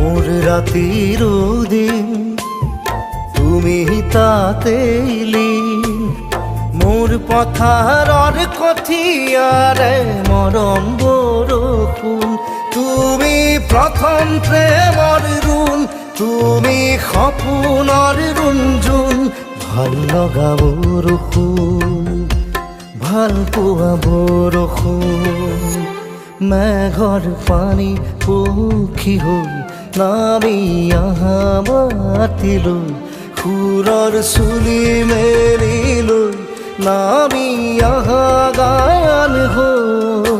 মোৰ ৰাতিৰ দিন তুমি তাতে লীন, মোৰ পথাৰৰ কঠিয়াৰে মৰম বৰষুণ। তুমি প্ৰথম প্ৰেমৰ ৰুণ, তুমি সপোনৰ ৰুণজুণ, ভাল লগা বৰষুণ, ভাল পোৱা বৰষুণ। মেঘৰ পানী পক্ষী হৈ নামি আহা মাতিলৈ, সুৰৰ চুলি মেলি লৈ নামি আহা গান হৈ।